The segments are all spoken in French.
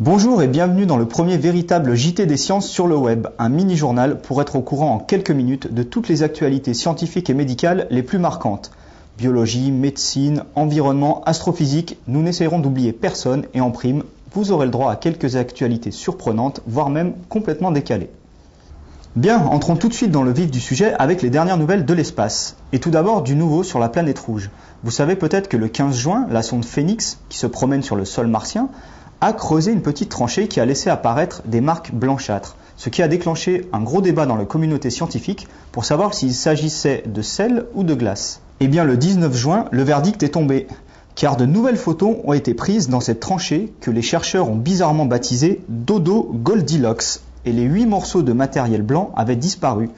Bonjour et bienvenue dans le premier véritable JT des sciences sur le web, un mini-journal pour être au courant en quelques minutes de toutes les actualités scientifiques et médicales les plus marquantes. Biologie, médecine, environnement, astrophysique, nous n'essayerons d'oublier personne et en prime, vous aurez le droit à quelques actualités surprenantes, voire même complètement décalées. Bien, entrons tout de suite dans le vif du sujet avec les dernières nouvelles de l'espace. Et tout d'abord du nouveau sur la planète rouge. Vous savez peut-être que le 15 juin, la sonde Phoenix, qui se promène sur le sol martien, a creusé une petite tranchée qui a laissé apparaître des marques blanchâtres, ce qui a déclenché un gros débat dans la communauté scientifique pour savoir s'il s'agissait de sel ou de glace. Et bien le 19 juin, le verdict est tombé, car de nouvelles photos ont été prises dans cette tranchée que les chercheurs ont bizarrement baptisée Dodo Goldilocks, et les 8 morceaux de matériel blanc avaient disparu,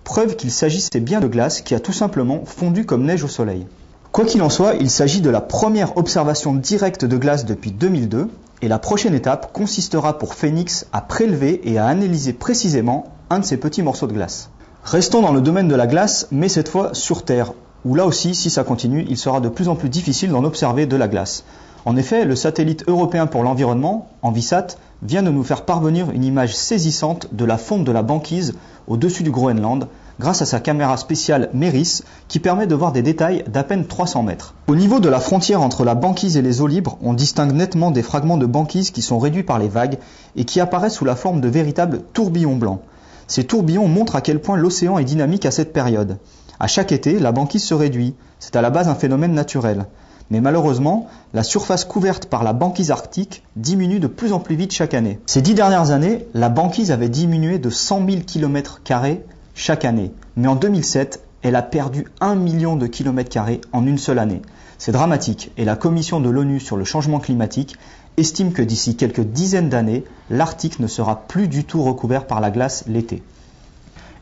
preuve qu'il s'agissait bien de glace qui a tout simplement fondu comme neige au soleil. Quoi qu'il en soit, il s'agit de la première observation directe de glace depuis 2002, et la prochaine étape consistera pour Phoenix à prélever et à analyser précisément un de ces petits morceaux de glace. Restons dans le domaine de la glace, mais cette fois sur Terre, où là aussi, si ça continue, il sera de plus en plus difficile d'en observer de la glace. En effet, le satellite européen pour l'environnement, Envisat, vient de nous faire parvenir une image saisissante de la fonte de la banquise au-dessus du Groenland, grâce à sa caméra spéciale MERIS qui permet de voir des détails d'à peine 300 mètres. Au niveau de la frontière entre la banquise et les eaux libres, on distingue nettement des fragments de banquise qui sont réduits par les vagues et qui apparaissent sous la forme de véritables tourbillons blancs. Ces tourbillons montrent à quel point l'océan est dynamique à cette période. À chaque été, la banquise se réduit. C'est à la base un phénomène naturel. Mais malheureusement, la surface couverte par la banquise arctique diminue de plus en plus vite chaque année. Ces 10 dernières années, la banquise avait diminué de 100 000 km² chaque année. Mais en 2007, elle a perdu 1 million de km² en une seule année. C'est dramatique et la Commission de l'ONU sur le changement climatique estime que d'ici quelques dizaines d'années, l'Arctique ne sera plus du tout recouvert par la glace l'été.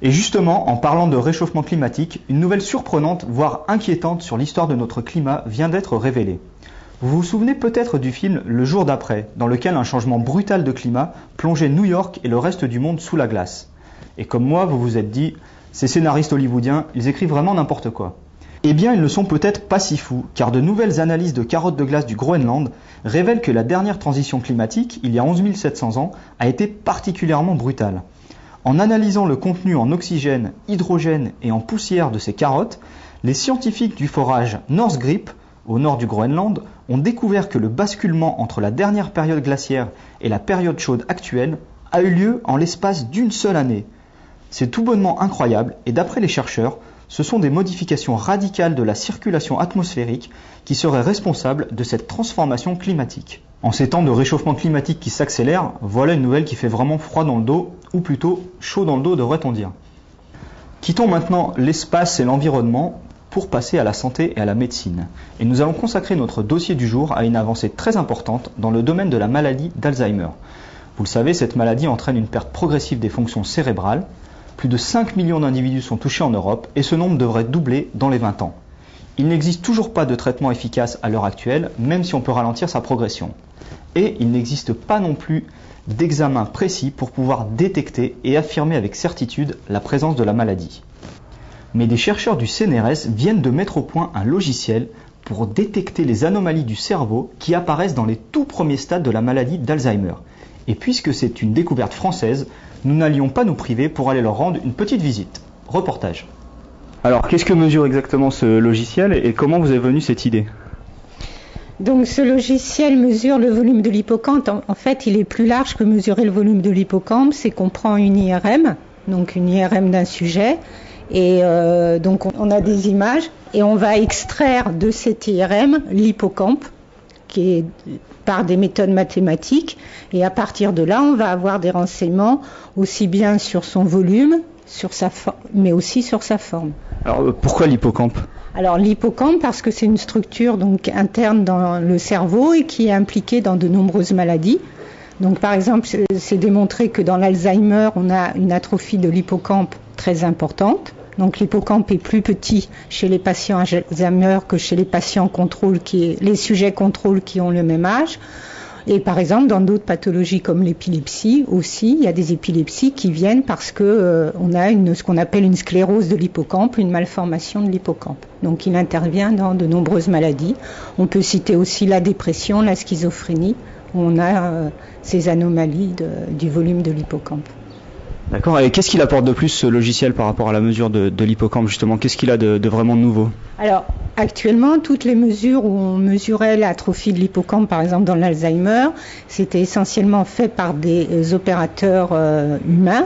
Et justement, en parlant de réchauffement climatique, une nouvelle surprenante, voire inquiétante sur l'histoire de notre climat vient d'être révélée. Vous vous souvenez peut-être du film Le jour d'après, dans lequel un changement brutal de climat plongeait New York et le reste du monde sous la glace. Et comme moi, vous vous êtes dit, ces scénaristes hollywoodiens, ils écrivent vraiment n'importe quoi. Eh bien, ils ne sont peut-être pas si fous, car de nouvelles analyses de carottes de glace du Groenland révèlent que la dernière transition climatique, il y a 11 700 ans, a été particulièrement brutale. En analysant le contenu en oxygène, hydrogène et en poussière de ces carottes, les scientifiques du forage North Grip, au nord du Groenland, ont découvert que le basculement entre la dernière période glaciaire et la période chaude actuelle a eu lieu en l'espace d'une seule année. C'est tout bonnement incroyable et d'après les chercheurs, ce sont des modifications radicales de la circulation atmosphérique qui seraient responsables de cette transformation climatique. En ces temps de réchauffement climatique qui s'accélère, voilà une nouvelle qui fait vraiment froid dans le dos, ou plutôt chaud dans le dos devrait-on dire. Quittons maintenant l'espace et l'environnement pour passer à la santé et à la médecine. Et nous allons consacrer notre dossier du jour à une avancée très importante dans le domaine de la maladie d'Alzheimer. Vous le savez, cette maladie entraîne une perte progressive des fonctions cérébrales. Plus de 5 millions d'individus sont touchés en Europe et ce nombre devrait doubler dans les 20 ans. Il n'existe toujours pas de traitement efficace à l'heure actuelle, même si on peut ralentir sa progression. Et il n'existe pas non plus d'examen précis pour pouvoir détecter et affirmer avec certitude la présence de la maladie. Mais des chercheurs du CNRS viennent de mettre au point un logiciel pour détecter les anomalies du cerveau qui apparaissent dans les tout premiers stades de la maladie d'Alzheimer. Et puisque c'est une découverte française, nous n'allions pas nous priver pour aller leur rendre une petite visite. Reportage. Alors, qu'est-ce que mesure exactement ce logiciel et comment vous est venue cette idée ? Donc, ce logiciel mesure le volume de l'hippocampe. En fait, il est plus large que mesurer le volume de l'hippocampe. C'est qu'on prend une IRM, donc une IRM d'un sujet, et donc on a des images et on va extraire de cette IRM l'hippocampe, qui est par des méthodes mathématiques, et à partir de là, on va avoir des renseignements aussi bien sur son volume, mais aussi sur sa forme. Alors, pourquoi l'hippocampe ? Alors, l'hippocampe, parce que c'est une structure donc interne dans le cerveau et qui est impliquée dans de nombreuses maladies. Donc, par exemple, c'est démontré que dans l'Alzheimer, on a une atrophie de l'hippocampe très importante. Donc l'hippocampe est plus petit chez les patients Alzheimer que chez les patients contrôle les sujets contrôle qui ont le même âge. Et par exemple, dans d'autres pathologies comme l'épilepsie aussi, il y a des épilepsies qui viennent parce que on a ce qu'on appelle une sclérose de l'hippocampe, une malformation de l'hippocampe. Donc il intervient dans de nombreuses maladies. On peut citer aussi la dépression, la schizophrénie. où on a ces anomalies du volume de l'hippocampe. D'accord, et qu'est-ce qu'il apporte de plus ce logiciel par rapport à la mesure de l'hippocampe justement? Qu'est-ce qu'il a de vraiment nouveau? Alors, actuellement, toutes les mesures où on mesurait l'atrophie de l'hippocampe, par exemple dans l'Alzheimer, c'était essentiellement fait par des opérateurs humains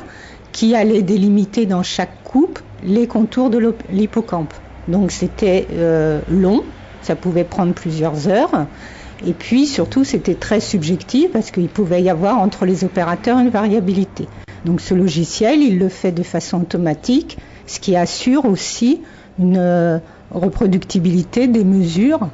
qui allaient délimiter dans chaque coupe les contours de l'hippocampe. Donc c'était long, ça pouvait prendre plusieurs heures. Et puis surtout, c'était très subjectif parce qu'il pouvait y avoir entre les opérateurs une variabilité. Donc ce logiciel, il le fait de façon automatique, ce qui assure aussi une reproductibilité des mesures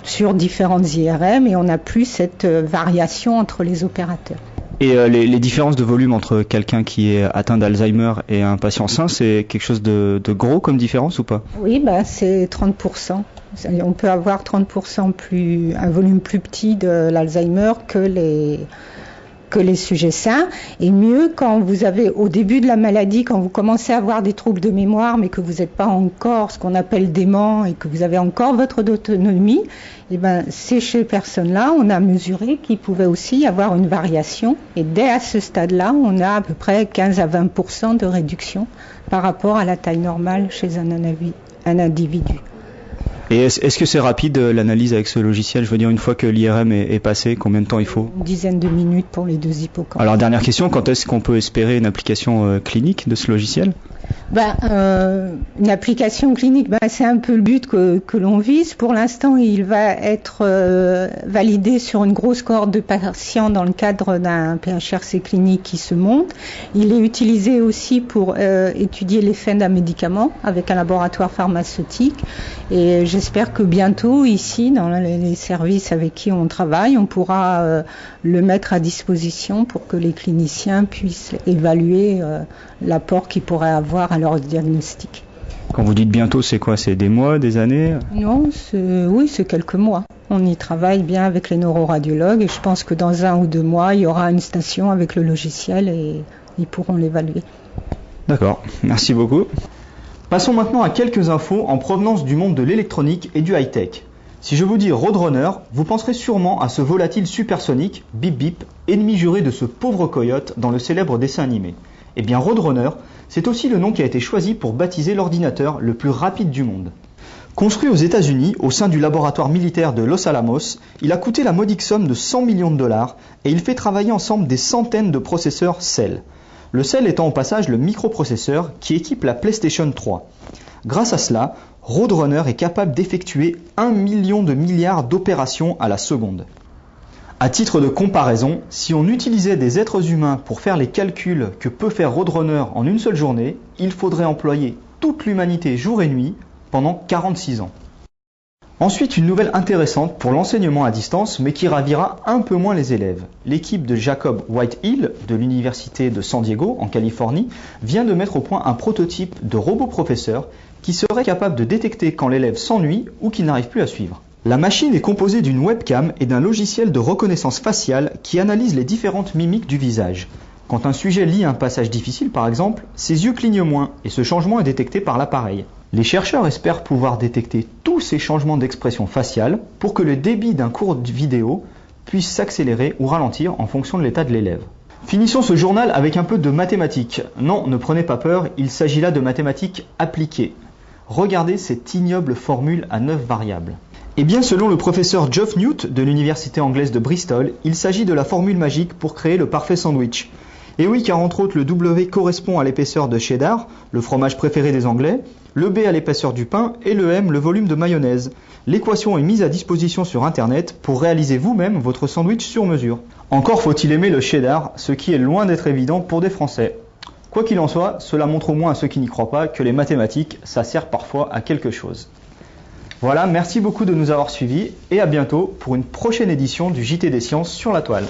sur différentes IRM et on n'a plus cette variation entre les opérateurs. Et les différences de volume entre quelqu'un qui est atteint d'Alzheimer et un patient sain, c'est quelque chose de gros comme différence ou pas? Oui, c'est 30%. On peut avoir 30% un volume plus petit de l'Alzheimer que les sujets sains, et mieux quand vous avez au début de la maladie, quand vous commencez à avoir des troubles de mémoire mais que vous n'êtes pas encore ce qu'on appelle dément et que vous avez encore votre autonomie, c'est chez ces personnes-là, on a mesuré qu'il pouvait aussi y avoir une variation, et dès à ce stade-là, on a à peu près 15 à 20% de réduction par rapport à la taille normale chez un individu. Et est-ce que c'est rapide l'analyse avec ce logiciel? Je veux dire, une fois que l'IRM est passé, combien de temps il faut? Une dizaine de minutes pour les 2 hippocampes. Alors dernière question, quand est-ce qu'on peut espérer une application clinique de ce logiciel? Une application clinique, c'est un peu le but que l'on vise. Pour l'instant, il va être validé sur une grosse cohorte de patients dans le cadre d'un PHRC clinique qui se monte. Il est utilisé aussi pour étudier l'effet d'un médicament avec un laboratoire pharmaceutique. Et j'espère que bientôt, ici, dans les services avec qui on travaille, on pourra le mettre à disposition pour que les cliniciens puissent évaluer l'apport qu'ils pourraient avoir à leur diagnostic. Quand vous dites bientôt, c'est quoi? C'est des mois, des années? Non, c'est quelques mois. On y travaille bien avec les neuroradiologues et je pense que dans 1 ou 2 mois, il y aura une station avec le logiciel et ils pourront l'évaluer. D'accord, merci beaucoup. Passons maintenant à quelques infos en provenance du monde de l'électronique et du high-tech. Si je vous dis Roadrunner, vous penserez sûrement à ce volatile supersonique, Bip Bip, ennemi juré de ce pauvre coyote dans le célèbre dessin animé. Eh bien Roadrunner, c'est aussi le nom qui a été choisi pour baptiser l'ordinateur le plus rapide du monde. Construit aux États-Unis au sein du laboratoire militaire de Los Alamos, il a coûté la modique somme de 100 millions de dollars et il fait travailler ensemble des centaines de processeurs Cell. Le Cell étant au passage le microprocesseur qui équipe la PlayStation 3. Grâce à cela, Roadrunner est capable d'effectuer 1 million de milliards d'opérations à la seconde. À titre de comparaison, si on utilisait des êtres humains pour faire les calculs que peut faire Roadrunner en une seule journée, il faudrait employer toute l'humanité jour et nuit pendant 46 ans. Ensuite, une nouvelle intéressante pour l'enseignement à distance, mais qui ravira un peu moins les élèves. L'équipe de Jacob Whitehill de l'université de San Diego, en Californie, vient de mettre au point un prototype de robot professeur qui serait capable de détecter quand l'élève s'ennuie ou qu'il n'arrive plus à suivre. La machine est composée d'une webcam et d'un logiciel de reconnaissance faciale qui analyse les différentes mimiques du visage. Quand un sujet lit un passage difficile par exemple, ses yeux clignent moins et ce changement est détecté par l'appareil. Les chercheurs espèrent pouvoir détecter tous ces changements d'expression faciale pour que le débit d'un cours de vidéo puisse s'accélérer ou ralentir en fonction de l'état de l'élève. Finissons ce journal avec un peu de mathématiques. Non, ne prenez pas peur, il s'agit là de mathématiques appliquées. Regardez cette ignoble formule à 9 variables. Eh bien, selon le professeur Geoff Newt de l'université anglaise de Bristol, il s'agit de la formule magique pour créer le parfait sandwich. Et oui, car entre autres, le W correspond à l'épaisseur de cheddar, le fromage préféré des Anglais, le B à l'épaisseur du pain et le M le volume de mayonnaise. L'équation est mise à disposition sur Internet pour réaliser vous-même votre sandwich sur mesure. Encore faut-il aimer le cheddar, ce qui est loin d'être évident pour des Français. Quoi qu'il en soit, cela montre au moins à ceux qui n'y croient pas que les mathématiques, ça sert parfois à quelque chose. Voilà, merci beaucoup de nous avoir suivis et à bientôt pour une prochaine édition du JT des Sciences sur la toile.